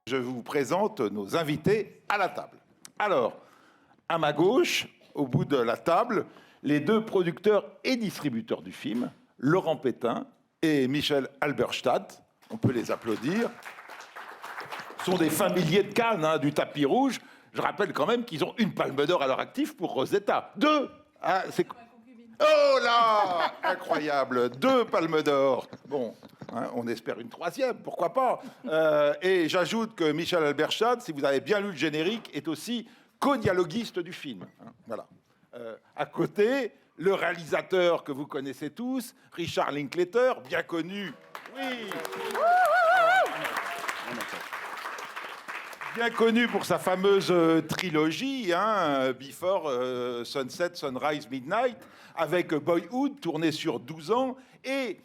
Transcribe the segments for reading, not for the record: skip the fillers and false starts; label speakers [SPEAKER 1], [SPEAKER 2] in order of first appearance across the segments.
[SPEAKER 1] Je vous présente nos invités à la table. Alors, à ma gauche, au bout de la table, les deux producteurs et distributeurs du film, Laurent Pétain et Michel Halberstadt. On peut les applaudir. Ce sont des familiers de Cannes, hein, du tapis rouge. Je rappelle quand même qu'ils ont une palme d'or à leur actif pour Rosetta. Deux. Ah, oh là, incroyable, 2 palmes d'or. Bon, hein, on espère une 3e, pourquoi pas. Et j'ajoute que Michel Halberstadt, si vous avez bien lu le générique, est aussi co-dialoguiste du film. Hein, voilà. À côté, le réalisateur que vous connaissez tous, Richard Linklater, bien connu. Oui. Bien connu pour sa fameuse trilogie, hein, Before Sunset, Sunrise, Midnight, avec Boyhood, tourné sur 12 ans, et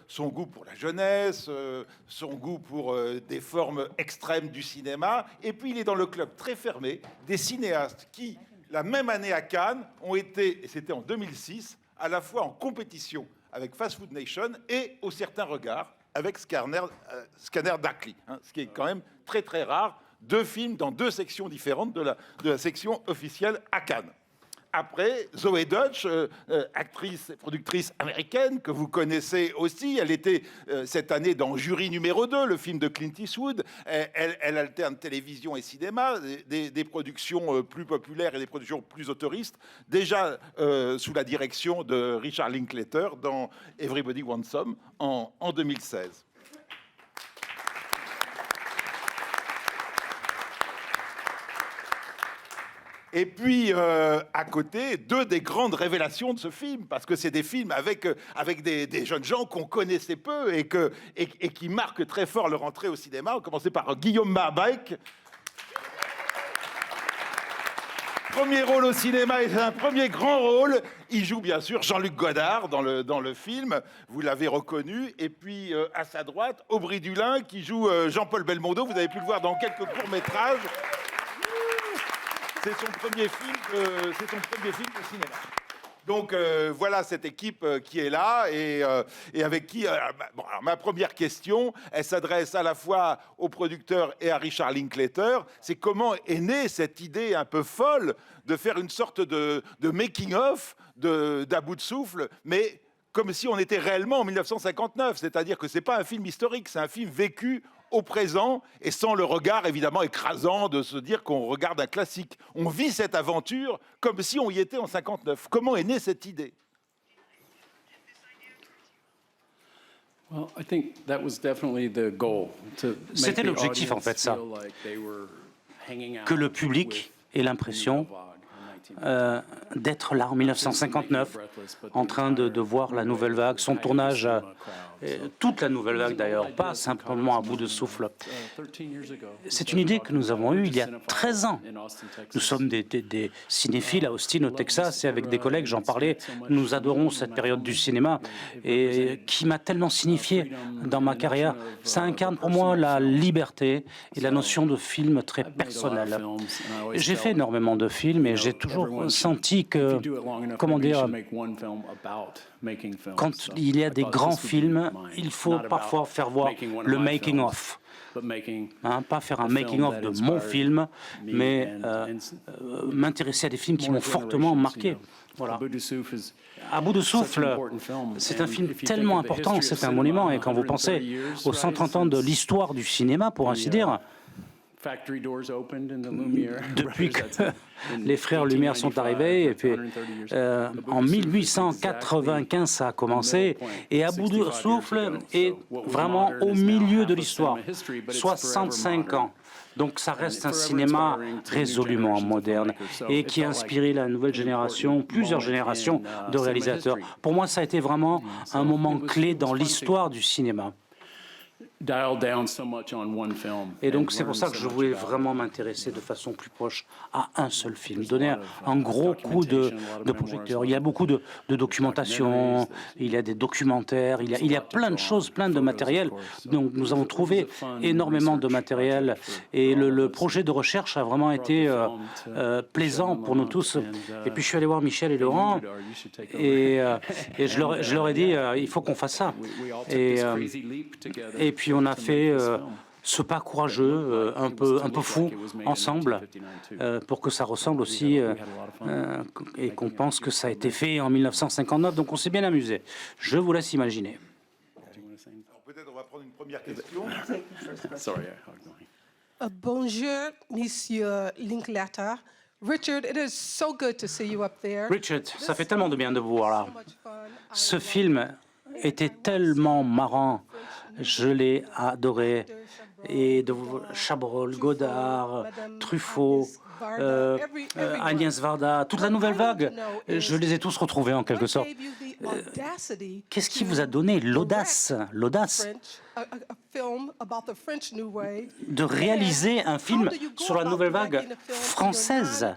[SPEAKER 1] son goût pour la jeunesse, son goût pour des formes extrêmes du cinéma. Et puis, il est dans le club très fermé des cinéastes qui, la même année à Cannes, ont été, et c'était en 2006, à la fois en compétition avec Fast Food Nation et Au Certain Regard, avec Scanner Darkly, hein, ce qui est quand même très très rare, 2 films dans 2 sections différentes de la section officielle à Cannes. Après, Zoe Deutch, actrice et productrice américaine que vous connaissez aussi, elle était cette année dans Jury numéro 2, le film de Clint Eastwood. Elle alterne télévision et cinéma, des productions plus populaires et des productions plus autoristes, déjà sous la direction de Richard Linklater dans Everybody Wants Some en 2016. Et puis, à côté, 2 des grandes révélations de ce film, parce que c'est des films avec des jeunes gens qu'on connaissait peu et qui marquent très fort leur entrée au cinéma. On commençait par Guillaume Marbaek. Premier rôle au cinéma et c'est un premier grand rôle. Il joue bien sûr Jean-Luc Godard dans le film, vous l'avez reconnu. Et puis, à sa droite, Aubry Dulin qui joue Jean-Paul Belmondo. Vous avez pu le voir dans quelques courts-métrages. C'est son premier film de cinéma. Donc voilà cette équipe qui est là et avec qui... bon, alors, ma première question, elle s'adresse à la fois au producteur et à Richard Linklater. C'est comment est née cette idée un peu folle de faire une sorte de making-of d'À bout de souffle, mais comme si on était réellement en 1959. C'est-à-dire que ce n'est pas un film historique, c'est un film vécu au présent et sans le regard évidemment écrasant de se dire qu'on regarde un classique. On vit cette aventure comme si on y était en 59. Comment est née cette idée?
[SPEAKER 2] C'était l'objectif en fait, ça. Que le public ait l'impression d'être là en 1959, en train de voir la nouvelle vague, son tournage, toute la nouvelle vague d'ailleurs, pas simplement à bout de souffle. C'est une idée que nous avons eue il y a 13 ans. Nous sommes des cinéphiles à Austin, au Texas, et avec des collègues, j'en parlais, nous adorons cette période du cinéma, et qui m'a tellement signifié dans ma carrière. Ça incarne pour moi la liberté et la notion de film très personnel. J'ai fait énormément de films et j'ai toujours senti que, comment dire, quand il y a des grands films, il faut parfois faire voir le making-of. Hein, pas faire un making-of de mon film, mais m'intéresser à des films qui m'ont fortement marqué. Voilà. À bout de souffle, c'est un film tellement important, c'est un monument. Et quand vous pensez aux 130 ans de l'histoire du cinéma, pour ainsi dire, depuis que les frères Lumière sont arrivés, et puis en 1895 ça a commencé, et À bout de souffle est vraiment au milieu de l'histoire, 65 ans. Donc ça reste un cinéma résolument moderne et qui a inspiré la nouvelle génération, plusieurs générations de réalisateurs. Pour moi, ça a été vraiment un moment clé dans l'histoire du cinéma. Et donc c'est pour ça que je voulais vraiment m'intéresser de façon plus proche à un seul film, donner un gros coup de projecteur. Il y a beaucoup de documentation, il y a des documentaires, il y a plein de choses, plein de matériel. Donc nous avons trouvé énormément de matériel et le projet de recherche a vraiment été plaisant pour nous tous. Et puis je suis allé voir Michel et Laurent et je leur ai dit il faut qu'on fasse ça. Et puis on a fait ce pas courageux, un peu fou, ensemble, pour que ça ressemble aussi et qu'on pense que ça a été fait en 1959. Donc on s'est bien amusé. Je vous laisse imaginer.
[SPEAKER 1] Peut-être on va prendre une première question.
[SPEAKER 3] Bonjour, Monsieur Linklater. Richard, it is so good to see you up there.
[SPEAKER 2] Richard, ça fait tellement de bien de vous voir là. Ce film était tellement marrant. Je l'ai adoré. Et de Chabrol, Godard, Truffaut, Agnès Varda, toute la nouvelle vague, je les ai tous retrouvés en quelque sorte. Qu'est-ce qui vous a donné l'audace de réaliser un film sur la nouvelle vague française?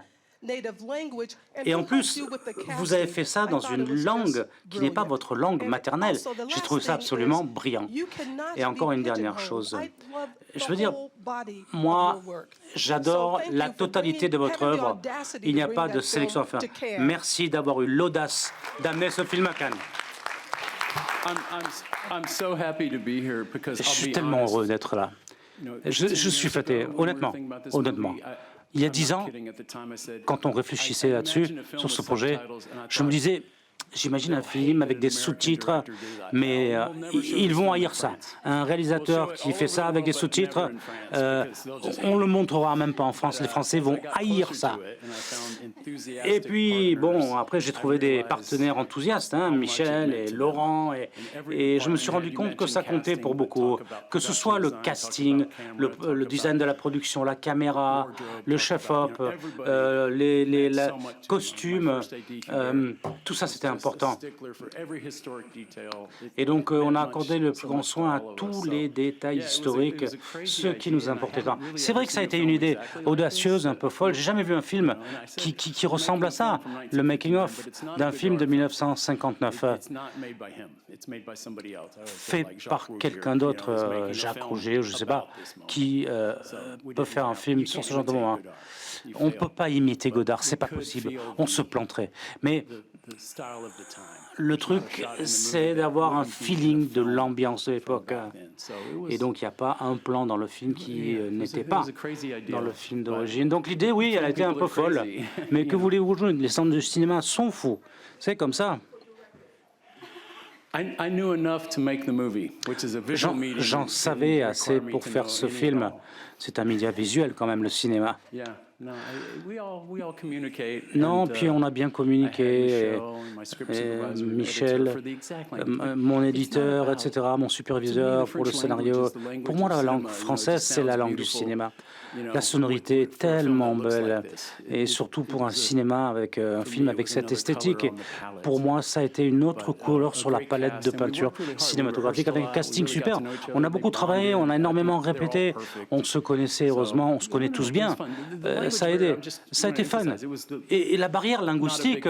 [SPEAKER 2] Et en plus, vous avez fait ça dans une langue qui n'est pas votre langue maternelle. J'ai trouvé ça absolument brillant. Et encore une dernière chose. Je veux dire, moi, j'adore la totalité de votre œuvre. Il n'y a pas de sélection à faire. Merci d'avoir eu l'audace d'amener ce film à Cannes. Je suis tellement heureux d'être là. Je suis flatté, honnêtement. Il y a 10 ans, quand on réfléchissait là-dessus, sur ce projet, je me disais, j'imagine un film avec des sous-titres, mais ils vont haïr ça. Un réalisateur qui fait ça avec des sous-titres, on ne le montrera même pas en France. Les Français vont haïr ça. Et puis, bon, après, j'ai trouvé des partenaires enthousiastes, Michel et Laurent, et je me suis rendu compte que ça comptait pour beaucoup, que ce soit le casting, le design de la production, la caméra, le chef-op, les costumes, tout ça, c'était important. Et donc, on a accordé le plus grand soin à tous les détails historiques, ce qui nous importait tant. C'est vrai que ça a été une idée audacieuse, un peu folle. J'ai jamais vu un film qui ressemble à ça, le making-of d'un film de 1959, fait par quelqu'un d'autre, Jacques Rouget, je ne sais pas, qui peut faire un film sur ce genre de moment. On ne peut pas imiter Godard, c'est pas possible, on se planterait. Mais le truc, c'est d'avoir un feeling de l'ambiance de l'époque. Et donc, il n'y a pas un plan dans le film qui n'était pas dans le film d'origine. Donc, l'idée, oui, elle a été un peu folle. Mais que voulez-vous, les centres de cinéma sont fous. C'est comme ça. J'en savais assez pour faire ce film. C'est un média visuel quand même, le cinéma. Non, puis on a bien communiqué. Et Michel, mon éditeur, etc., mon superviseur pour le scénario. Pour moi, la langue française, c'est la langue du cinéma. La sonorité est tellement belle, et surtout pour un cinéma avec un film avec cette esthétique. Et pour moi, ça a été une autre couleur sur la palette de peinture cinématographique avec un casting super. On a beaucoup travaillé, on a énormément répété. On se connaissait heureusement, on se connaît tous bien. Ça a aidé, ça a été fun. Et la barrière linguistique,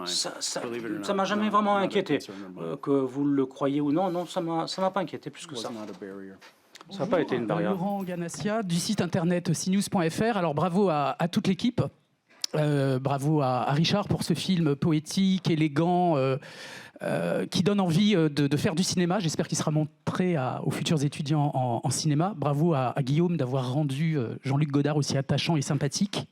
[SPEAKER 2] ça m'a jamais vraiment inquiété. Que vous le croyez ou non, non, ça m'a pas inquiété plus que ça. Ça n'a pas été une barrière.
[SPEAKER 4] Laurent Ganassia du site internet cnews.fr. Alors bravo à toute l'équipe. Bravo à Richard pour ce film poétique, élégant, qui donne envie de faire du cinéma. J'espère qu'il sera montré aux futurs étudiants en cinéma. Bravo à Guillaume d'avoir rendu Jean-Luc Godard aussi attachant et sympathique.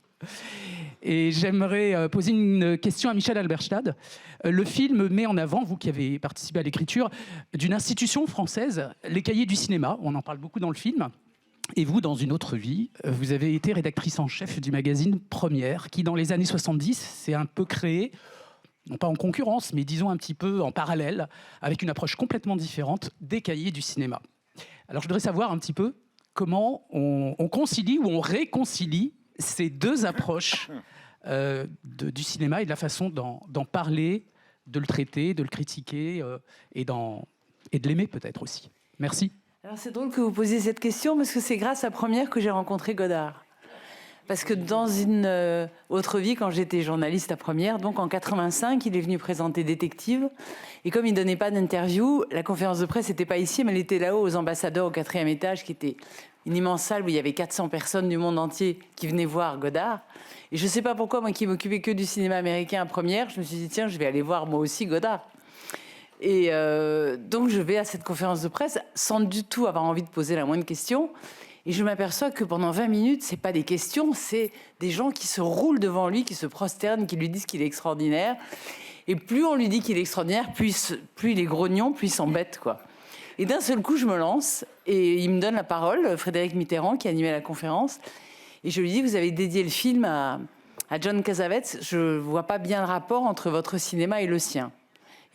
[SPEAKER 4] Et j'aimerais poser une question à Michel Halberstadt. Le film met en avant, vous qui avez participé à l'écriture, d'une institution française, les Cahiers du cinéma. On en parle beaucoup dans le film. Et vous, dans une autre vie, vous avez été rédactrice en chef du magazine Première, qui, dans les années 70, s'est un peu créé, non pas en concurrence, mais disons un petit peu en parallèle, avec une approche complètement différente des Cahiers du cinéma. Alors, je voudrais savoir un petit peu comment on concilie ou on réconcilie ces deux approches du cinéma et de la façon d'en parler, de le traiter, de le critiquer et de l'aimer peut-être aussi. Merci.
[SPEAKER 5] Alors c'est drôle que vous posiez cette question parce que c'est grâce à Première que j'ai rencontré Godard. Parce que dans une autre vie, quand j'étais journaliste à Première, donc en 85, il est venu présenter Détective. Et comme il ne donnait pas d'interview, la conférence de presse n'était pas ici, mais elle était là-haut aux ambassadeurs au 4e étage, qui était une immense salle où il y avait 400 personnes du monde entier qui venaient voir Godard. Et je ne sais pas pourquoi, moi qui m'occupais que du cinéma américain à Première, je me suis dit, tiens, je vais aller voir moi aussi Godard. Et donc je vais à cette conférence de presse sans du tout avoir envie de poser la moindre question. Et je m'aperçois que pendant 20 minutes, c'est pas des questions, c'est des gens qui se roulent devant lui, qui se prosternent, qui lui disent qu'il est extraordinaire. Et plus on lui dit qu'il est extraordinaire, plus il est grognon, plus il s'embête, quoi. Et d'un seul coup, je me lance et il me donne la parole, Frédéric Mitterrand, qui animait la conférence. Et je lui dis, vous avez dédié le film à John Cassavetes. Je ne vois pas bien le rapport entre votre cinéma et le sien.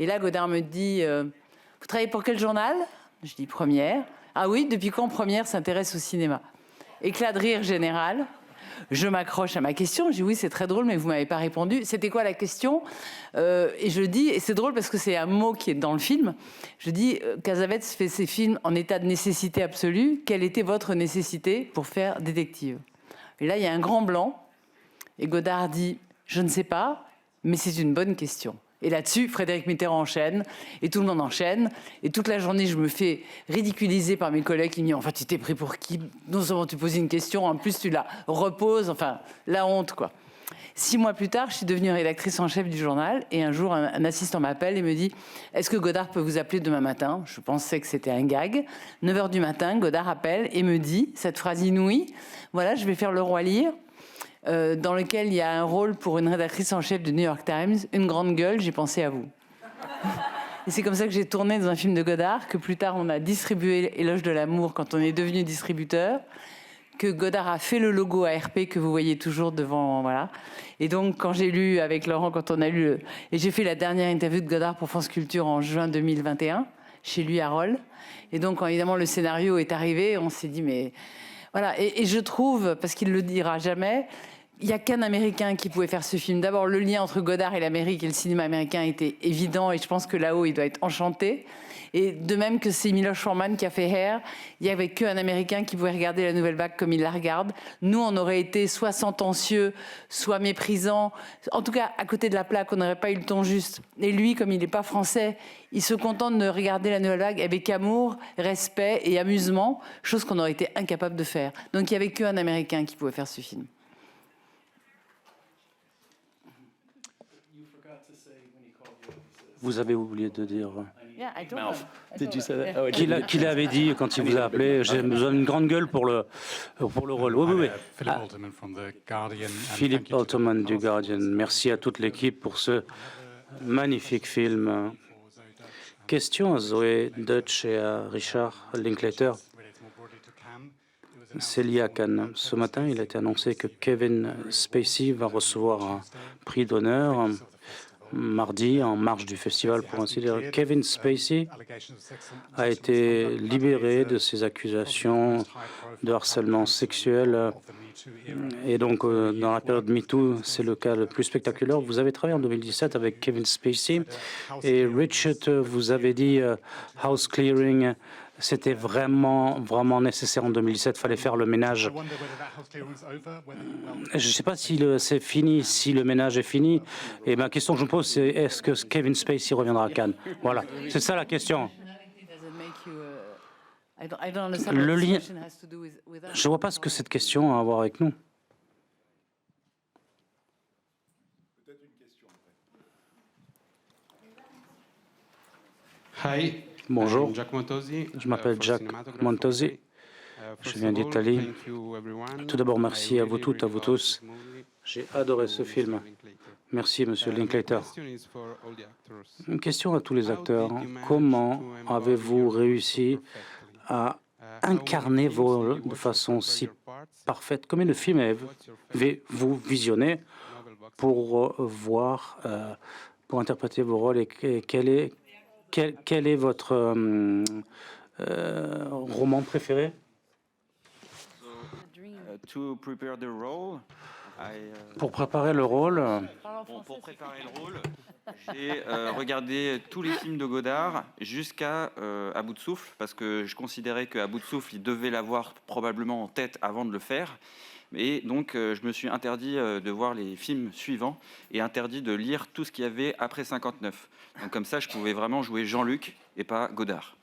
[SPEAKER 5] Et là, Godard me dit, vous travaillez pour quel journal? Je dis Première. Ah oui, depuis quand Première s'intéresse au cinéma? Éclat de rire général. Je m'accroche à ma question. Je dis oui, c'est très drôle, mais vous m'avez pas répondu. C'était quoi la question? Et je dis, et c'est drôle parce que c'est un mot qui est dans le film. Je dis, Cassavetes fait ses films en état de nécessité absolue. Quelle était votre nécessité pour faire détective? Et là, il y a un grand blanc. Et Godard dit, je ne sais pas, mais c'est une bonne question. Et là-dessus, Frédéric Mitterrand enchaîne, et tout le monde enchaîne. Et toute la journée, je me fais ridiculiser par mes collègues qui me disent, enfin, tu t'es pris pour qui? Non seulement tu posais une question, en plus tu la reposes, enfin, la honte, quoi. 6 mois plus tard, je suis devenue rédactrice en chef du journal, et un jour, un assistant m'appelle et me dit, est-ce que Godard peut vous appeler demain matin? Je pensais que c'était un gag. 9h du matin, Godard appelle et me dit, cette phrase inouïe, voilà, je vais faire Le Roi Lear, dans lequel il y a un rôle pour une rédactrice en chef du New York Times, une grande gueule, j'ai pensé à vous. Et c'est comme ça que j'ai tourné dans un film de Godard, que plus tard on a distribué Éloge de l'amour quand on est devenu distributeur, que Godard a fait le logo ARP que vous voyez toujours devant, voilà. Et donc quand j'ai lu avec Laurent, quand on a lu, et j'ai fait la dernière interview de Godard pour France Culture en juin 2021, chez lui à Rolle. Et donc quand évidemment le scénario est arrivé, on s'est dit mais voilà. Et je trouve, parce qu'il le dira jamais, il n'y a qu'un Américain qui pouvait faire ce film. D'abord, le lien entre Godard et l'Amérique et le cinéma américain était évident, et je pense que là-haut, il doit être enchanté. Et de même que c'est Miloš Forman qui a fait Hair, il n'y avait qu'un Américain qui pouvait regarder la nouvelle vague comme il la regarde. Nous, on aurait été soit sentencieux, soit méprisants. En tout cas, à côté de la plaque, on n'aurait pas eu le ton juste. Et lui, comme il n'est pas français, il se contente de regarder la nouvelle vague avec amour, respect et amusement, chose qu'on aurait été incapable de faire. Donc il n'y avait qu'un Américain qui pouvait faire ce film.
[SPEAKER 2] Vous avez oublié de dire
[SPEAKER 5] Did you say that? Oh,
[SPEAKER 2] qu'il avait dit quand il vous a appelé, j'ai besoin d'une grande gueule pour le rôle. Oui, oui, oui. Philippe Altman du Guardian. Merci à toute l'équipe pour ce magnifique film. Question à Zoé Deutsch et à Richard Linklater. C'est lié à Cannes. Ce matin, il a été annoncé que Kevin Spacey va recevoir un prix d'honneur mardi, en marge du festival, pour ainsi dire. Kevin Spacey a été libéré de ses accusations de harcèlement sexuel. Et donc, dans la période MeToo, c'est le cas le plus spectaculaire. Vous avez travaillé en 2017 avec Kevin Spacey. Et Richard, vous avez dit house clearing. C'était vraiment nécessaire en 2017. Il fallait faire le ménage. Je ne sais pas si c'est fini, si le ménage est fini. Et ma question que je me pose, c'est est-ce que Kevin Spacey reviendra à Cannes? Voilà, c'est ça la question. Le lien. Je ne vois pas ce que cette question a à voir avec nous.
[SPEAKER 6] Hi.
[SPEAKER 2] Bonjour,
[SPEAKER 6] Je
[SPEAKER 2] je m'appelle Jack Montosi, je viens d'Italie. Tout d'abord, merci à vous toutes, à vous tous. J'ai adoré ce film. Merci, Monsieur Linklater. Une question à tous les acteurs. Comment avez-vous réussi à incarner vos rôles de façon si parfaite? Combien de films avez-vous visionné pour voir, pour interpréter vos rôles et quel est votre roman préféré? Pour préparer le rôle,
[SPEAKER 7] j'ai regardé tous les films de Godard jusqu'à À bout de souffle, parce que je considérais qu'à bout de souffle, il devait l'avoir probablement en tête avant de le faire. Et donc, je me suis interdit de voir les films suivants et interdit de lire tout ce qu'il y avait après 59. Donc, comme ça, je pouvais vraiment jouer Jean-Luc et pas Godard.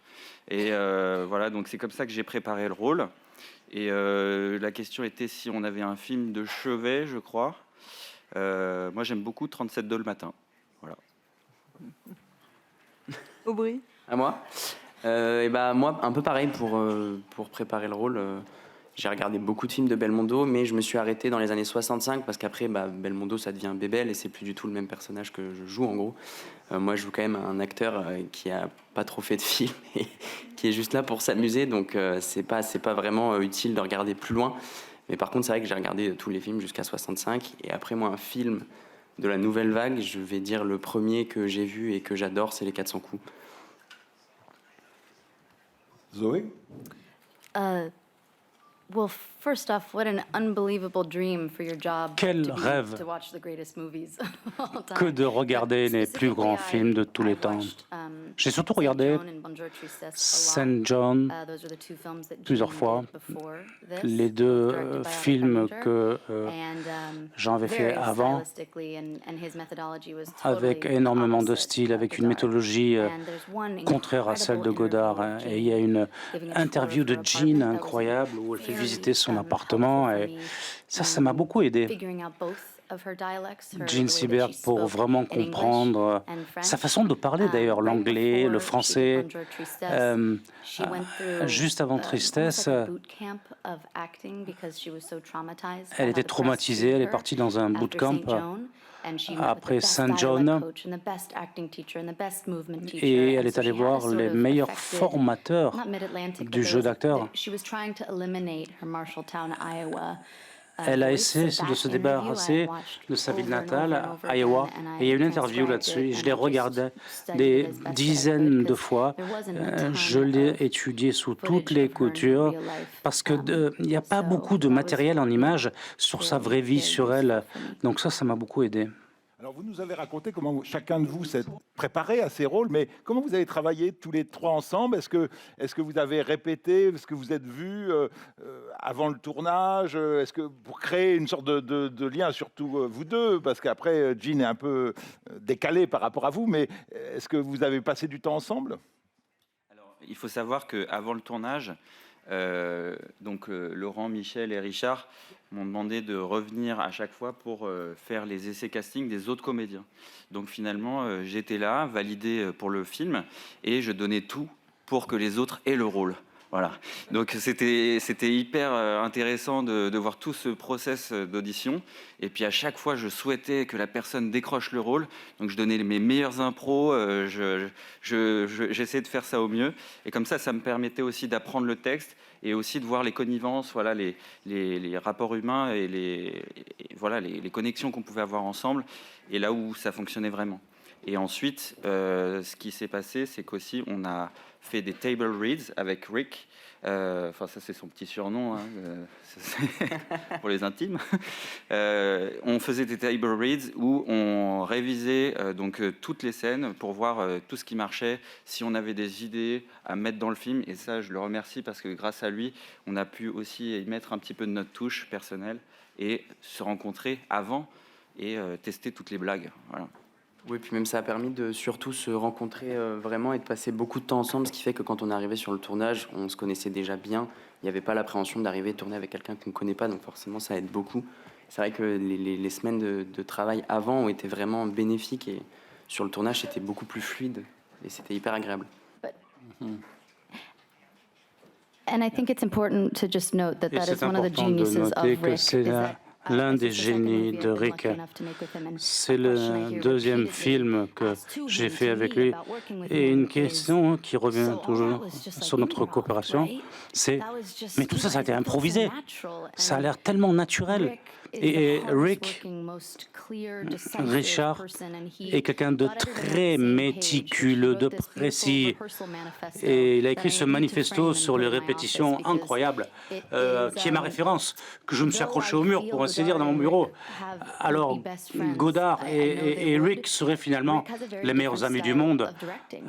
[SPEAKER 7] Et voilà, donc c'est comme ça que j'ai préparé le rôle. Et la question était si on avait un film de chevet, je crois. Moi, j'aime beaucoup 37 de le matin. Voilà.
[SPEAKER 5] Aubry?
[SPEAKER 8] À moi? Et bah, moi, un peu pareil pour préparer le rôle.
[SPEAKER 6] J'ai regardé beaucoup de films de Belmondo, mais je me suis arrêté dans les années 65 parce qu'après, Belmondo, ça devient Bébel et c'est plus du tout le même personnage que je joue en gros. Moi, je joue quand même un acteur qui a pas trop fait de films et qui est juste là pour s'amuser, donc c'est pas vraiment utile de regarder plus loin. Mais par contre, c'est vrai que j'ai regardé tous les films jusqu'à 65 et après moi, un film de la nouvelle vague, je vais dire le premier que j'ai vu et que j'adore, c'est Les 400 coups.
[SPEAKER 1] Zoé?
[SPEAKER 8] Well, first off, what an unbelievable dream for your job
[SPEAKER 2] Quel
[SPEAKER 8] to be-
[SPEAKER 2] rêve
[SPEAKER 8] to watch the greatest movies of all time.
[SPEAKER 2] que de regarder les plus grands films de tous les temps. J'ai surtout regardé St. John plusieurs fois, les deux films que Jean avait fait avant, avec énormément de style, avec une méthodologie contraire à celle de Godard. Et il y a une interview de Jean incroyable où elle fait visiter son appartement et ça m'a beaucoup aidé. Jean Seberg pour vraiment comprendre sa façon de parler d'ailleurs, l'anglais, le français. Juste avant Tristesse, elle était traumatisée, elle est partie dans un bootcamp après St. John et elle est allée voir les meilleurs formateurs du jeu d'acteur. Elle a essayé de se débarrasser de sa ville natale, Iowa, et il y a une interview là-dessus. Je l'ai regardée des dizaines de fois. Je l'ai étudiée sous toutes les coutures parce qu'il n'y a pas beaucoup de matériel en images sur sa vraie vie, sur elle. Donc ça m'a beaucoup aidé.
[SPEAKER 1] Alors, vous nous avez raconté comment chacun de vous s'est préparé à ces rôles, mais comment vous avez travaillé tous les trois ensemble? Est-ce que vous avez répété? Est-ce que vous êtes vus avant le tournage? Est-ce que pour créer une sorte de lien, surtout vous deux, parce qu'après, Jean est un peu décalé par rapport à vous, mais est-ce que vous avez passé du temps ensemble?
[SPEAKER 7] Alors, il faut savoir qu'avant le tournage, Laurent, Michel et Richard m'ont demandé de revenir à chaque fois pour faire les essais casting des autres comédiens. Donc finalement, j'étais là, validé pour le film, et je donnais tout pour que les autres aient le rôle. Voilà. Donc c'était hyper intéressant de voir tout ce process d'audition. Et puis à chaque fois, je souhaitais que la personne décroche le rôle. Donc je donnais mes meilleurs impros, j'essayais de faire ça au mieux. Et comme ça me permettait aussi d'apprendre le texte et aussi de voir les connivences, voilà, les rapports humains et les connexions qu'on pouvait avoir ensemble et là où ça fonctionnait vraiment. Et ensuite, ce qui s'est passé, c'est qu'aussi on a fait des table reads avec Rick. Enfin, ça c'est son petit surnom pour les intimes. On faisait des table reads où on révisait toutes les scènes pour voir tout ce qui marchait, si on avait des idées à mettre dans le film. Et ça, je le remercie parce que grâce à lui, on a pu aussi y mettre un petit peu de notre touche personnelle et se rencontrer avant et tester toutes les blagues. Voilà.
[SPEAKER 6] Oui, puis même ça a permis de surtout se rencontrer vraiment et de passer beaucoup de temps ensemble, ce qui fait que quand on est arrivé sur le tournage, on se connaissait déjà bien. Il n'y avait pas l'appréhension d'arriver tourner avec quelqu'un qu'on ne connaît pas, donc forcément ça aide beaucoup. C'est vrai que les semaines de travail avant ont été vraiment bénéfiques et sur le tournage c'était beaucoup plus fluide et c'était hyper agréable.
[SPEAKER 8] And I think it's important to just note that
[SPEAKER 2] Et
[SPEAKER 8] that is
[SPEAKER 2] c'est
[SPEAKER 8] one of the
[SPEAKER 2] important de
[SPEAKER 8] geniuses of
[SPEAKER 2] noter que
[SPEAKER 8] Rick.
[SPEAKER 2] c'est l'un des génies de Rick. C'est le deuxième film que j'ai fait avec lui. Et une question qui revient toujours sur notre coopération, c'est « Mais tout ça, ça a été improvisé. Ça a l'air tellement naturel. » Et Rick, Richard, est quelqu'un de très méticuleux, de précis. Et il a écrit ce manifesto sur les répétitions incroyables, qui est ma référence, que je me suis accroché au mur, pour ainsi dire, dans mon bureau. Alors, Godard et Rick seraient finalement les meilleurs amis du monde,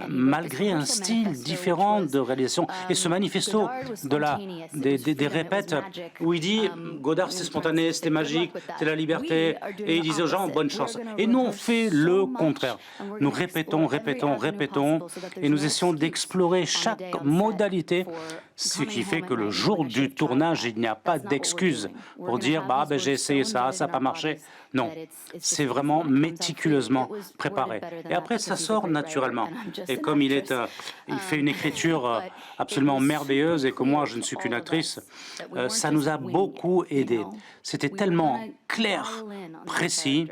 [SPEAKER 2] malgré un style différent de réalisation. Et ce manifesto des répètes, où il dit « Godard, c'est spontané, c'était magique, c'est la liberté », et il disait aux gens « bonne chance ». Et nous, on fait le contraire. Nous répétons, et nous essayons d'explorer chaque modalité, ce qui fait que le jour du tournage, il n'y a pas d'excuse pour dire « j'ai essayé ça, ça n'a pas marché ». Non, c'est vraiment méticuleusement préparé. Et après, ça sort naturellement. Et comme il fait une écriture absolument merveilleuse et que moi, je ne suis qu'une actrice, ça nous a beaucoup aidés. C'était tellement clair, précis.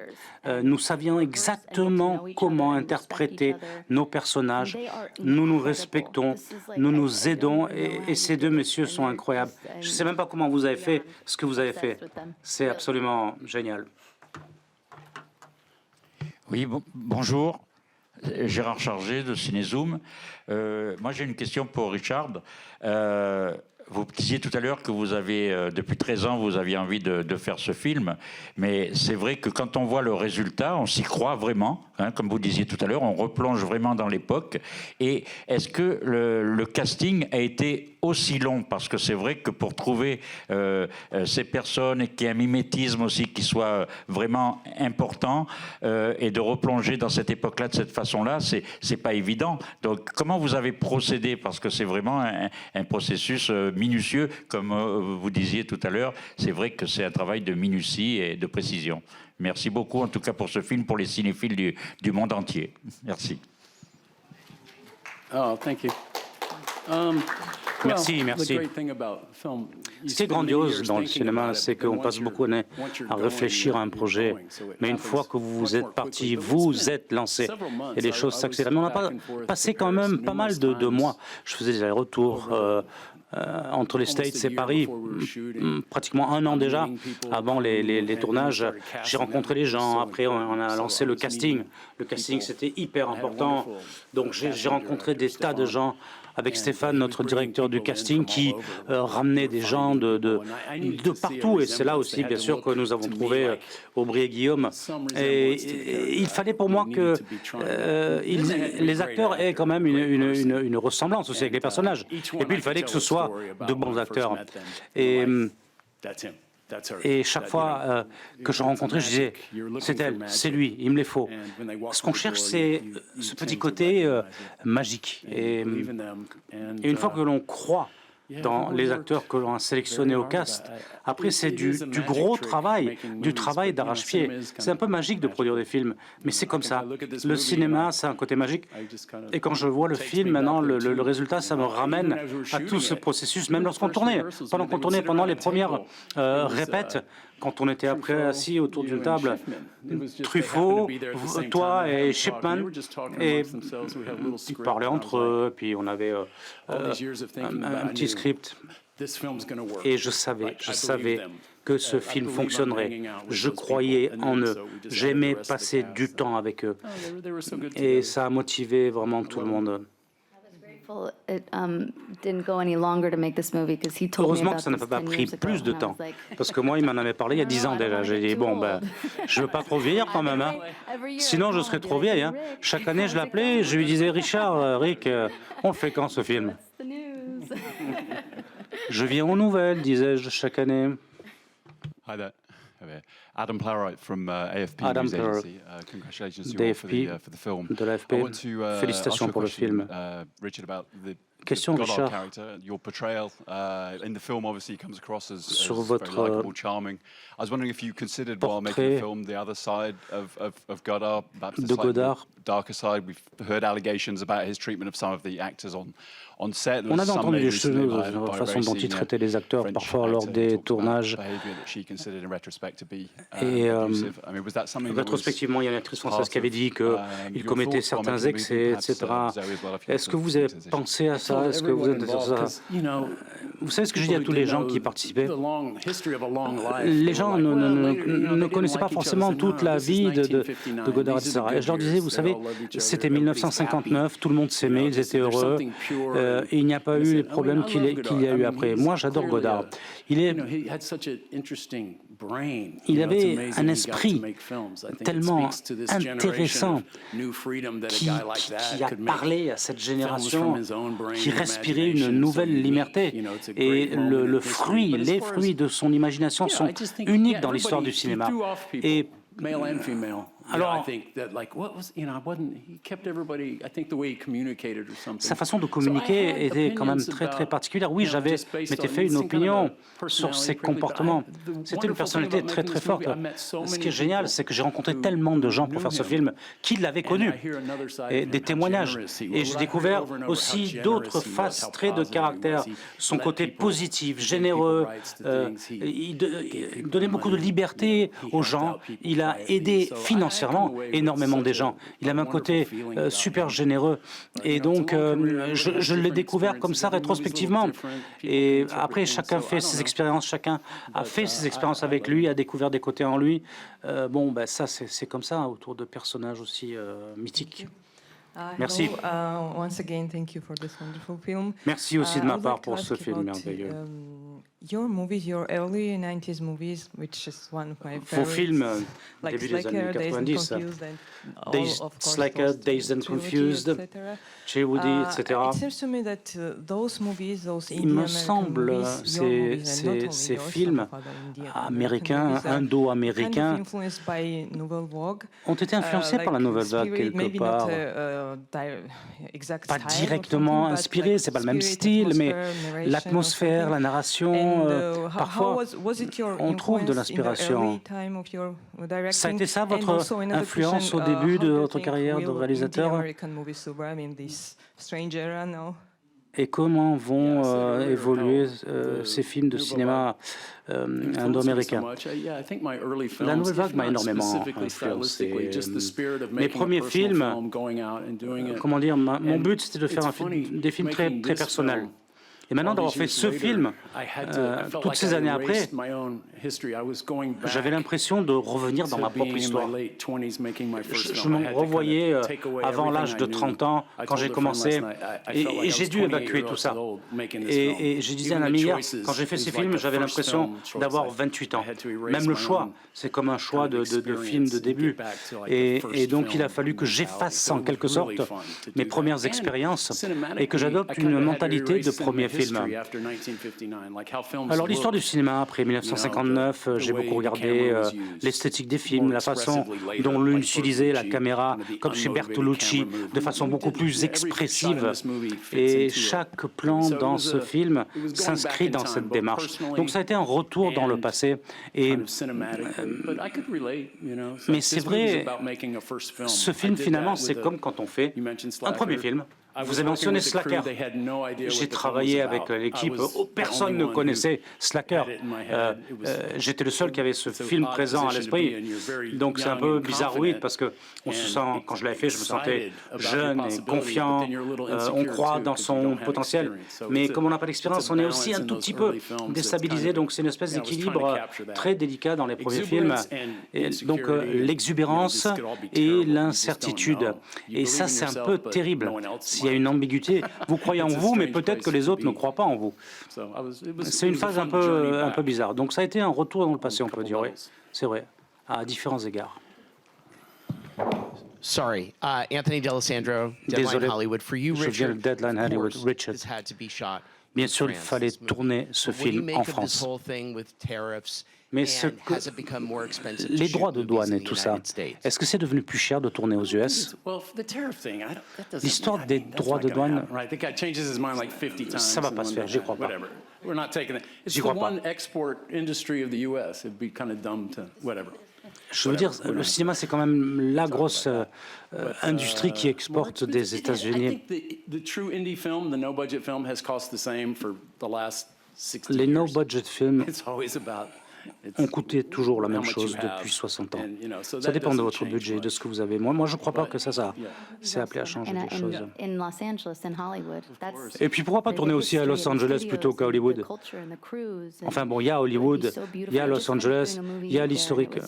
[SPEAKER 2] Nous savions exactement comment interpréter nos personnages. Nous nous respectons, nous nous aidons et ces deux messieurs sont incroyables. Je ne sais même pas comment vous avez fait ce que vous avez fait. C'est absolument génial.
[SPEAKER 9] Oui, bonjour. Gérard Chargé de Cinézoom. Moi, j'ai une question pour Richard. Vous disiez tout à l'heure que vous avez, depuis 13 ans, vous aviez envie de faire ce film. Mais c'est vrai que quand on voit le résultat, on s'y croit vraiment. Hein, comme vous disiez tout à l'heure, on replonge vraiment dans l'époque. Et est-ce que le casting a été aussi long? Parce que c'est vrai que pour trouver ces personnes et qu'il y ait un mimétisme aussi qui soit vraiment important et de replonger dans cette époque-là de cette façon-là, c'est pas évident. Donc comment vous avez procédé? Parce que c'est vraiment un processus minutieux, comme vous disiez tout à l'heure. C'est vrai que c'est un travail de minutie et de précision. Merci beaucoup, en tout cas pour ce film, pour les cinéphiles du monde entier. Merci.
[SPEAKER 10] Oh, thank you.
[SPEAKER 2] Merci, merci. Ce qui est grandiose dans le cinéma, c'est qu'on passe beaucoup d'années à réfléchir à un projet, mais une fois que vous êtes parti, vous êtes lancé, et les choses s'accélèrent. Mais on a passé quand même pas mal de mois. Je faisais des allers-retours entre les States et Paris, pratiquement un an déjà, avant les tournages. J'ai rencontré les gens, après on a lancé le casting. Le casting, c'était hyper important. Donc j'ai rencontré des tas de gens avec Stéphane, notre directeur du casting, qui ramenait des gens de partout. Et c'est là aussi, bien sûr, que nous avons trouvé Aubry et Guillaume. Et il fallait pour moi que les acteurs aient quand même une ressemblance aussi avec les personnages. Et puis, il fallait que ce soit de bons acteurs. Et chaque fois que je rencontrais, je disais, c'est elle, c'est lui, il me les faut. Ce qu'on cherche, c'est ce petit côté magique. Et une fois que l'on croit dans les acteurs que l'on a sélectionnés au cast, après c'est du gros travail, du travail d'arrache-pied. C'est un peu magique de produire des films, mais c'est comme ça. Le cinéma, c'est un côté magique. Et quand je vois le film, maintenant, le résultat, ça me ramène à tout ce processus, même lorsqu'on tournait. Pendant les premières répètes, quand on était après assis autour d'une table, Truffaut, toi et Shipman, et ils parlaient entre eux, puis on avait un petit script. Et je savais que ce film fonctionnerait. Je croyais en eux. J'aimais passer du temps avec eux. Et ça a motivé vraiment tout le monde. Heureusement que ça n'a pas pris plus de temps, parce que moi, il m'en avait parlé il y a 10 ans déjà. J'ai dit, bon, ben, je veux pas trop vieillir quand même, hein. Sinon je serais trop vieille. Hein. Chaque année, je l'appelais, je lui disais, Richard, Rick, on le fait quand ce film? Je viens aux nouvelles, disais-je, chaque année.
[SPEAKER 11] Hi there. Adam Plowright from AFP
[SPEAKER 2] Adam
[SPEAKER 11] News
[SPEAKER 2] Plowright,
[SPEAKER 11] Agency.
[SPEAKER 2] d'AFP,
[SPEAKER 11] for the film.
[SPEAKER 2] de l'AFP. Félicitations pour le film.
[SPEAKER 11] Richard, about the
[SPEAKER 2] Question,
[SPEAKER 11] Goddard
[SPEAKER 2] Richard,
[SPEAKER 11] character, your portrayal in the film obviously comes across as
[SPEAKER 2] sur
[SPEAKER 11] very
[SPEAKER 2] votre
[SPEAKER 11] likable, charming. I was wondering if you considered while making the film the other side of Goddard, perhaps the slightly darker side. We've heard allegations about his treatment of some of the actors on set.
[SPEAKER 2] On avait entendu des choses de la façon dont il traitait les acteurs, parfois lors des tournages. Et rétrospectivement, il y a une actrice française qui avait dit qu'il commettait certains excès, etc. Est-ce que vous avez pensé à ça? Est-ce que vous êtes sur ça? Vous savez ce que je dis à tous les gens qui participaient? Les gens ne connaissaient pas forcément toute la vie de Godard, etc. Et je leur disais, vous savez, c'était 1959, tout le monde s'aimait, ils étaient heureux. Et il n'y a pas eu les problèmes qu'il y a eu après. Moi, j'adore Godard. Il avait un esprit tellement intéressant qui a parlé à cette génération, qui respirait une nouvelle liberté. Et les fruits de son imagination sont uniques dans l'histoire du cinéma. Et Alors, sa façon de communiquer était quand même très particulière. Oui, j'avais m'étais fait une opinion sur ses comportements. C'était une personnalité très forte. Ce qui est génial, c'est que j'ai rencontré tellement de gens pour faire ce film qui l'avaient connu, et des témoignages. Et j'ai découvert aussi d'autres faces, traits de caractère, son côté positif, généreux. Il donnait beaucoup de liberté aux gens. Il a aidé financièrement énormément des gens. Il avait un côté super généreux. Et donc, je l'ai découvert comme ça, rétrospectivement. Et après, chacun fait ses expériences, chacun a fait ses expériences avec lui, a découvert des côtés en lui. Bon, ben, ça, c'est comme ça, autour de personnages aussi mythiques. Merci.
[SPEAKER 10] Once again, thank you for this wonderful film.
[SPEAKER 2] Merci aussi de ma part pour ce film merveilleux.
[SPEAKER 10] Your movies, your early 90s movies, which is one of my favorites.
[SPEAKER 2] Vos films début des années 90, Slacker, Dazed and Confused, chez Woody, etc. Il me semble ces films américains, indo-américains, ont été influencés par la Nouvelle Vague quelque part. Pas directement inspirés, c'est pas le même style, mais l'atmosphère, la narration. Parfois, on trouve de l'inspiration. Ça a été ça votre influence au début de votre carrière de réalisateur? Et comment vont évoluer ces films de cinéma indo-américains? La Nouvelle Vague m'a énormément influencé. Mes premiers films, comment dire, mon but c'était de faire des films très personnels. Et maintenant d'avoir fait ce film, toutes ces années après, j'avais l'impression de revenir dans ma propre histoire. Je me revoyais avant l'âge de 30 ans, quand j'ai commencé, et j'ai dû évacuer tout ça. Et je disais à un ami hier, quand j'ai fait ces films, j'avais l'impression d'avoir 28 ans. Même le choix, c'est comme un choix de film de début. Et donc il a fallu que j'efface en quelque sorte mes premières expériences et que j'adopte une mentalité de premier film. Alors l'histoire du cinéma après 1959, j'ai beaucoup regardé l'esthétique des films, la façon dont l'on utilisait la caméra, comme chez Bertolucci, de façon beaucoup plus expressive. Et chaque plan dans ce film s'inscrit dans cette démarche. Donc ça a été un retour dans le passé. Et, mais c'est vrai, ce film finalement, c'est comme quand on fait un premier film. Vous avez mentionné Slacker. J'ai travaillé avec l'équipe. Personne ne connaissait Slacker. J'étais le seul qui avait ce film présent à l'esprit. Donc c'est un peu bizarroïde parce que on se sent, quand je l'avais fait, je me sentais jeune et confiant. On croit dans son potentiel. Mais comme on n'a pas d'expérience, on est aussi un tout petit peu déstabilisé. Donc c'est une espèce d'équilibre très délicat dans les premiers films. Et donc l'exubérance et l'incertitude. Et ça, c'est un peu terrible. S'il y a une ambiguïté, vous croyez en vous, mais peut-être que les autres ne croient pas en vous. C'est une phase un peu bizarre. Donc ça a été un retour dans le passé, on peut dire, oui. C'est vrai, à différents égards.
[SPEAKER 12] Sorry, Anthony D'Alessandro, Deadline Hollywood. For you, Richard,
[SPEAKER 2] Deadline Hollywood, Richard. Bien sûr, il fallait tourner ce film en France. Mais les droits de douane et tout ça, est-ce que c'est devenu plus cher de tourner aux US? L'histoire des droits de douane, ça ne va pas se faire, j'y crois pas. J'y crois pas. Je veux dire, le cinéma, c'est quand même la grosse industrie qui exporte des États-Unis. Les no-budget films ont coûté toujours la même chose depuis 60 ans. Ça dépend de votre budget, de ce que vous avez. Moi je ne crois pas que ça c'est appelé à changer des choses. Et puis pourquoi pas tourner aussi à Los Angeles plutôt qu'à Hollywood? Enfin bon, il y a Hollywood, il y a Los Angeles, il y a l'historique.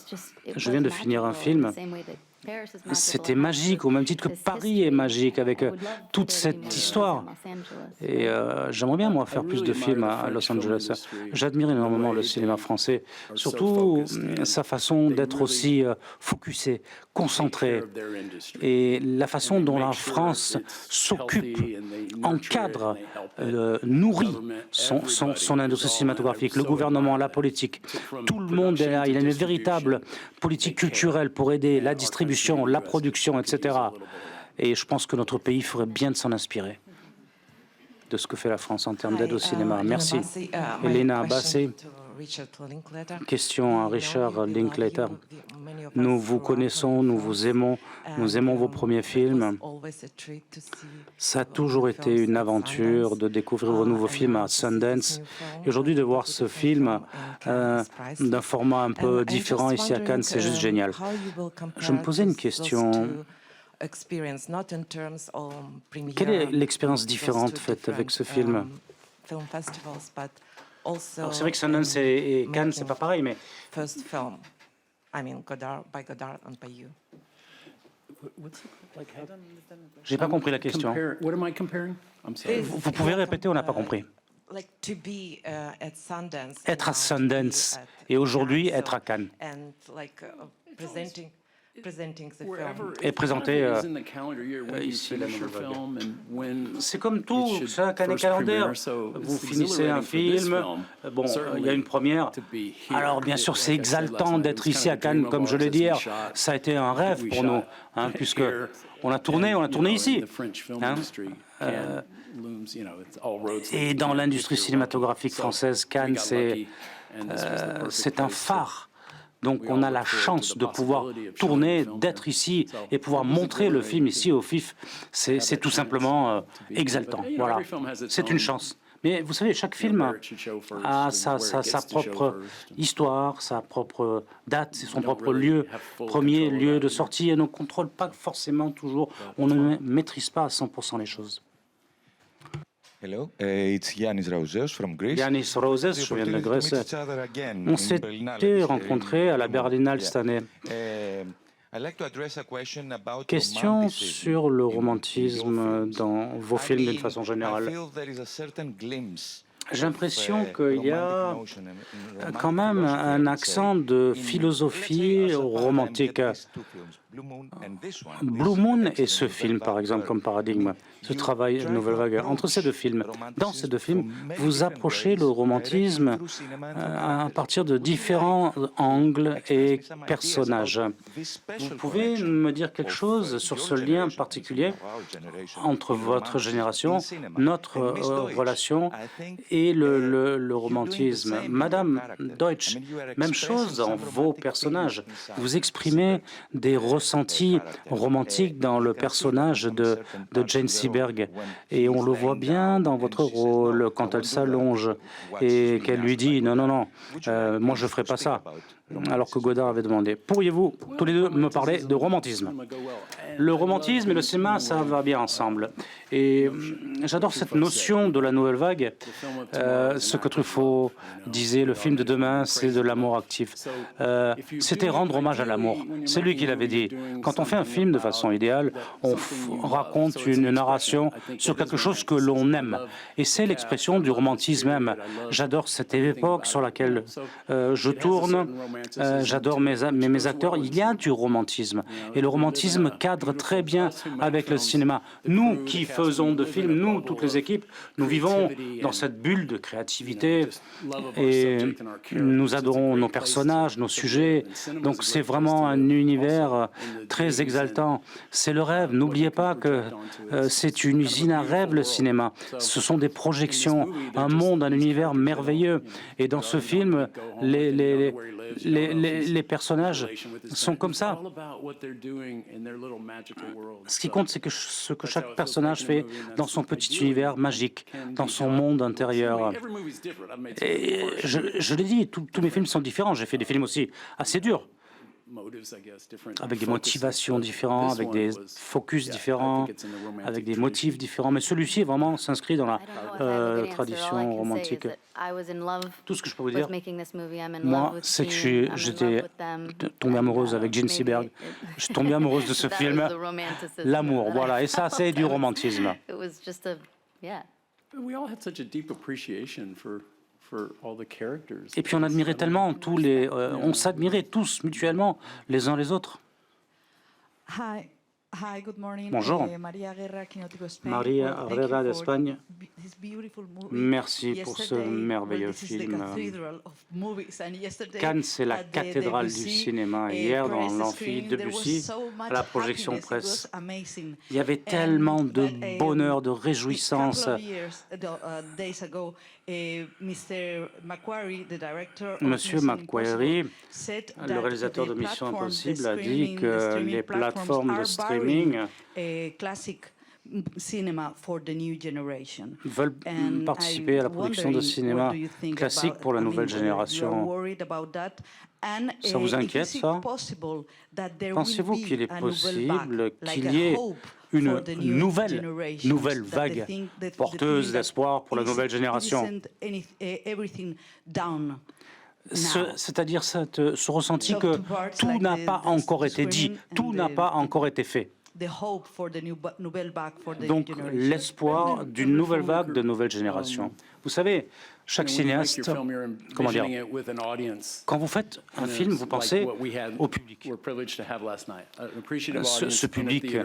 [SPEAKER 2] Je viens de finir un film. C'était magique, au même titre que Paris est magique, avec toute cette histoire. Et j'aimerais bien, moi, faire plus de films à Los Angeles. J'admire énormément le cinéma français, surtout sa façon d'être aussi focusé, concentrés. Et la façon dont la France s'occupe, encadre, nourrit son industrie cinématographique, le gouvernement, la politique, tout le monde est là. Il y a une véritable politique culturelle pour aider la distribution, la production, etc. Et je pense que notre pays ferait bien de s'en inspirer de ce que fait la France en termes d'aide au cinéma. Merci. Elena Abbasi. Question à Richard Linklater. Nous vous connaissons, nous vous aimons, nous aimons vos premiers films. Ça a toujours été une aventure de découvrir vos nouveaux films à Sundance. Et aujourd'hui, de voir ce film d'un format un peu différent ici à Cannes, c'est juste génial. Je me posais une question. Quelle est l'expérience différente faite avec ce film? C'est vrai que Sundance et Cannes, c'est pas pareil, mais... J'ai pas compris la question. Vous pouvez répéter, on n'a pas compris. Être à Sundance et aujourd'hui être à Cannes. Et présenter ici la nouvelle vague. C'est comme tout, chaque année calendaire. Vous finissez un film, bon, il y a une première. Alors bien sûr, c'est exaltant d'être ici à Cannes, comme je l'ai dit hier. Ça a été un rêve pour nous, hein, puisque on a tourné ici. Hein. Et dans l'industrie cinématographique française, Cannes, c'est un phare. Donc on a la chance de pouvoir tourner, d'être ici et pouvoir montrer le film ici au FIF. C'est tout simplement exaltant. Voilà, c'est une chance. Mais vous savez, chaque film a sa propre histoire, sa propre date, son propre lieu, premier lieu de sortie. Et on ne contrôle pas forcément toujours, on ne maîtrise pas à 100% les choses.
[SPEAKER 13] Hello, it's Yannis Raouzeos from Greece.
[SPEAKER 2] Yannis Raouzeos, je viens de Grèce. On s'était rencontrés à la Berlinale cette année. Question sur le romantisme dans vos films d'une façon générale. J'ai l'impression qu'il y a quand même un accent de philosophie romantique. Blue Moon et ce film, par exemple, comme paradigme, ce travail Nouvelle Vague. Entre ces deux films, dans ces deux films, vous approchez le romantisme à partir de différents angles et personnages. Vous pouvez me dire quelque chose sur ce lien particulier entre votre génération, notre relation et le romantisme? Madame Deutsch, même chose dans vos personnages. Vous exprimez des ressentis romantiques dans le personnage de Jane Seberg. Et on le voit bien dans votre rôle quand elle s'allonge et qu'elle lui dit « Non, non, non, moi je ne ferai pas ça ». Alors que Godard avait demandé. Pourriez-vous tous les deux me parler de romantisme? Le romantisme et le cinéma, ça va bien ensemble. Et j'adore cette notion de la nouvelle vague. Ce que Truffaut disait, le film de demain, c'est de l'amour actif. C'était rendre hommage à l'amour. C'est lui qui l'avait dit. Quand on fait un film de façon idéale, on raconte une narration sur quelque chose que l'on aime. Et c'est l'expression du romantisme même. J'adore cette époque sur laquelle je tourne. J'adore mes acteurs. Il y a du romantisme. Et le romantisme cadre très bien avec le cinéma. Nous qui faisons de films, nous, toutes les équipes, nous vivons dans cette bulle de créativité et nous adorons nos personnages, nos sujets. Donc c'est vraiment un univers très exaltant. C'est le rêve. N'oubliez pas que c'est une usine à rêve, le cinéma. Ce sont des projections, un monde, un univers merveilleux. Et dans ce film, les personnages sont comme ça. Ce qui compte, c'est que ce que chaque personnage fait dans son petit univers magique, dans son monde intérieur. Et je l'ai dit, tous mes films sont différents. J'ai fait des films aussi assez durs, avec des motivations différentes, avec des focus différents, avec des motifs différents. Mais celui-ci, vraiment, s'inscrit dans la tradition romantique. Tout ce que je peux vous dire, moi, c'est que j'étais tombée amoureuse avec Jane Seberg. Je suis tombée amoureuse de ce film. L'amour, voilà. Et ça, c'est du romantisme. Et puis on admirait tellement on s'admirait tous mutuellement les uns les autres. Bonjour. Maria Herrera d'Espagne. Merci pour ce merveilleux film. Cannes, c'est la cathédrale du cinéma. Hier, dans l'amphi Debussy, à la projection presse, il y avait tellement de bonheur, de réjouissance. Monsieur Macquarie, le réalisateur de Mission Impossible, a dit que les plateformes de streaming veulent participer à la production de cinéma classique pour la nouvelle génération. Ça vous inquiète, ça? Pensez-vous qu'il est possible qu'il y ait une nouvelle vague porteuse d'espoir pour la nouvelle génération? C'est-à-dire ce ressenti que tout n'a pas encore été dit, tout n'a pas encore été fait. Donc l'espoir d'une nouvelle vague de nouvelle génération. Vous savez, chaque cinéaste, comment dire, quand vous faites un film, vous pensez au public. Ce public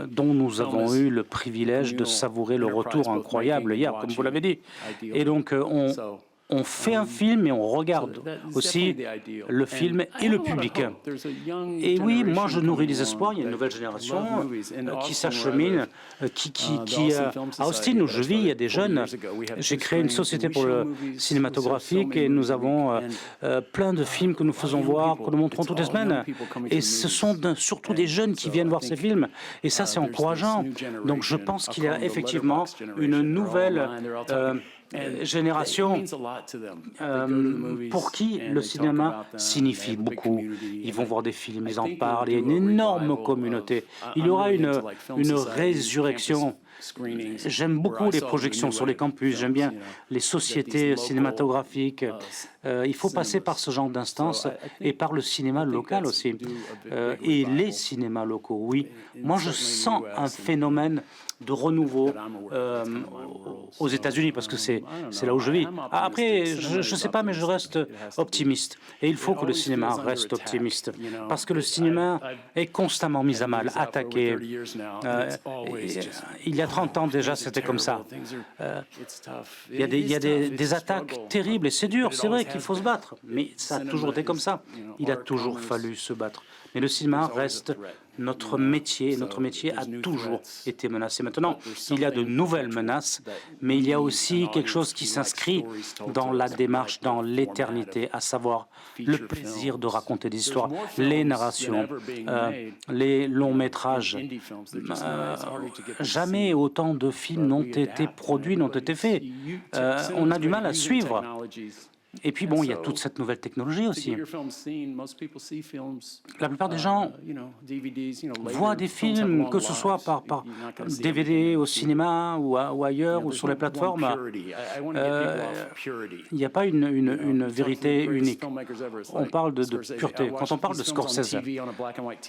[SPEAKER 2] dont nous avons eu le privilège de savourer le retour incroyable hier, comme vous l'avez dit. Et donc on fait un film et on regarde aussi le film et le public. Et oui, moi je nourris des espoirs. Il y a une nouvelle génération qui s'achemine, à Austin où je vis, il y a des jeunes. J'ai créé une société pour le cinématographique et nous avons plein de films que nous faisons voir, que nous montrons toutes les semaines. Et ce sont surtout des jeunes qui viennent voir ces films. Et ça, c'est encourageant. Donc je pense qu'il y a effectivement une nouvelle génération pour qui le cinéma signifie beaucoup. Ils vont voir des films, ils en parlent, il y a une énorme communauté. Il y aura une résurrection. J'aime beaucoup les projections sur les campus, j'aime bien les sociétés cinématographiques. Il faut passer par ce genre d'instances et par le cinéma local aussi. Et les cinémas locaux, oui. Moi, je sens un phénomène de renouveau aux États-Unis, parce que c'est là où je vis. Après, je ne sais pas, mais je reste optimiste. Et il faut que le cinéma reste optimiste, parce que le cinéma est constamment mis à mal, attaqué. Il y a 30 ans déjà, c'était comme ça. Il y a des attaques terribles, et c'est dur, c'est vrai qu'il faut se battre, mais ça a toujours été comme ça. Il a toujours fallu se battre. Mais le cinéma reste notre métier. Notre métier a toujours été menacé. Maintenant, il y a de nouvelles menaces, mais il y a aussi quelque chose qui s'inscrit dans la démarche, dans l'éternité, à savoir le plaisir de raconter des histoires, les narrations, les longs métrages. Jamais autant de films n'ont été produits, n'ont été faits. On a du mal à suivre. Et puis bon, il y a toute cette nouvelle technologie aussi. La plupart des gens voient des films, que ce soit par DVD au cinéma ou ailleurs ou sur les plateformes. Il n'y a pas une vérité unique. On parle de pureté. Quand on parle de Scorsese,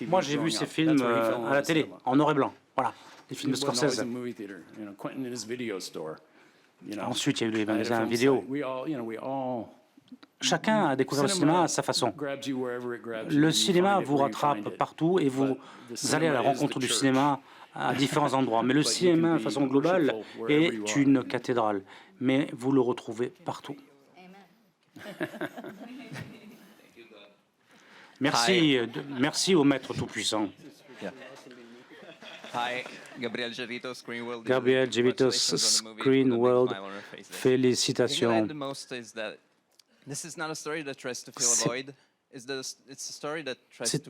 [SPEAKER 2] moi j'ai vu ces films à la télé, en noir et blanc. Voilà, les films de Scorsese. Ensuite, il y a eu les magasins vidéo. Chacun a découvert le cinéma à sa façon. Le cinéma vous rattrape partout et vous allez à la rencontre du cinéma à différents endroits. Mais le cinéma, de façon globale, est une cathédrale. Mais vous le retrouvez partout. Merci au Maître Tout-Puissant.
[SPEAKER 14] Gabriel Gerito, Screen World.
[SPEAKER 2] Gabriel Gerito, Screen World. Félicitations. C'est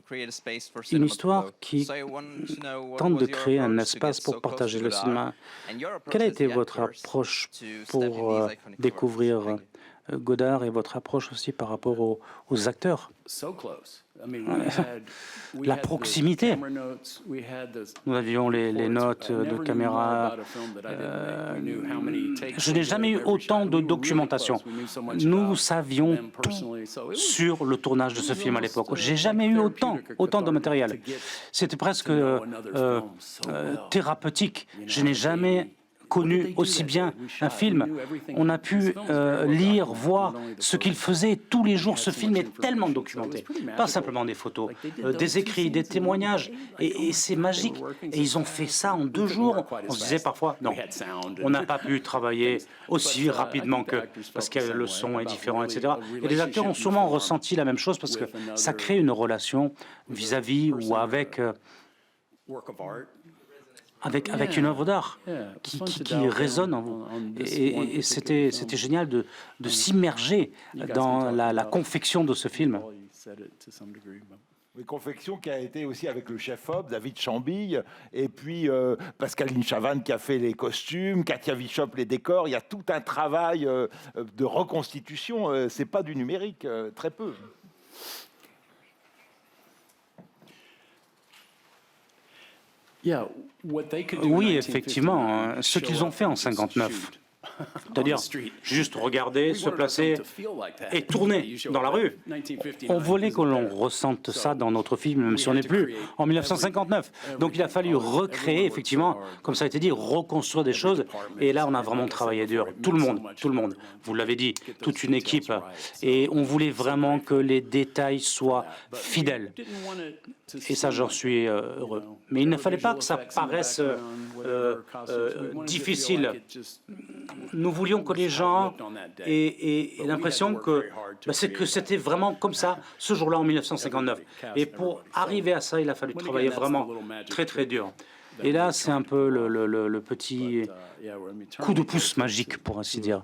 [SPEAKER 2] une histoire qui tente de créer un espace pour partager le cinéma. Quelle a été votre approche pour découvrir Godard et votre approche aussi par rapport aux acteurs? La proximité. Nous avions les notes de caméra. Je n'ai jamais eu autant de documentation. Nous savions tout sur le tournage de ce film à l'époque. J'ai jamais eu autant de matériel. C'était presque thérapeutique. Je n'ai jamais connu aussi bien un film. On a pu lire, voir ce qu'ils faisaient tous les jours. Ce film est tellement documenté, pas simplement des photos, des écrits, des témoignages, et c'est magique. Et ils ont fait ça en 2 jours. On se disait parfois, non, on n'a pas pu travailler aussi rapidement que, parce que le son est différent, etc. Et les acteurs ont sûrement ressenti la même chose parce que ça crée une relation vis-à-vis ou avec une œuvre d'art qui résonne en vous. Et c'était génial de s'immerger dans la confection de ce film.
[SPEAKER 1] Une confection qui a été aussi avec le chef-op, David Chambille, et puis Pascaline Chavannes qui a fait les costumes, Katia Wischop les décors. Il y a tout un travail de reconstitution. C'est pas du numérique, très peu.
[SPEAKER 2] Oui, effectivement, ce qu'ils ont fait en 59. C'est-à-dire juste regarder, se placer et tourner dans la rue. On voulait que l'on ressente ça dans notre film, même si on n'est plus en 1959. Donc il a fallu recréer, effectivement, comme ça a été dit, reconstruire des choses. Et là, on a vraiment travaillé dur. Tout le monde, vous l'avez dit, toute une équipe. Et on voulait vraiment que les détails soient fidèles. Et ça, j'en suis heureux. Mais il ne fallait pas que ça paraisse difficile. Nous voulions que les gens aient l'impression que c'était vraiment comme ça, ce jour-là, en 1959. Et pour arriver à ça, il a fallu travailler vraiment très, très dur. Et là, c'est un peu le petit coup de pouce magique, pour ainsi dire.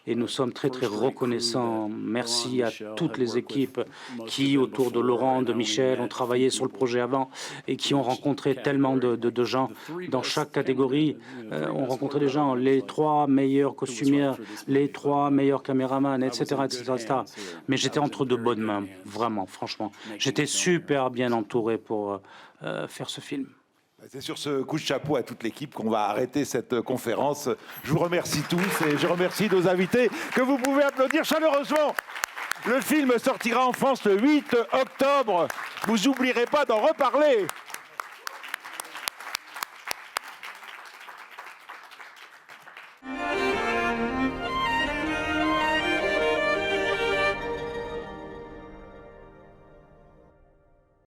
[SPEAKER 2] Et nous sommes très, très reconnaissants. Merci à toutes les équipes qui, autour de Laurent, de Michel, ont travaillé sur le projet avant et qui ont rencontré tellement de gens dans chaque catégorie. On rencontré des gens, les 3 meilleurs costumières, les 3 meilleurs caméramans, etc., etc. Mais j'étais entre de bonnes mains, vraiment, franchement. J'étais super bien entouré pour faire ce film.
[SPEAKER 1] C'est sur ce coup de chapeau à toute l'équipe qu'on va arrêter cette conférence. Je vous remercie tous et je remercie nos invités que vous pouvez applaudir chaleureusement. Le film sortira en France le 8 octobre. Vous n'oublierez pas d'en reparler.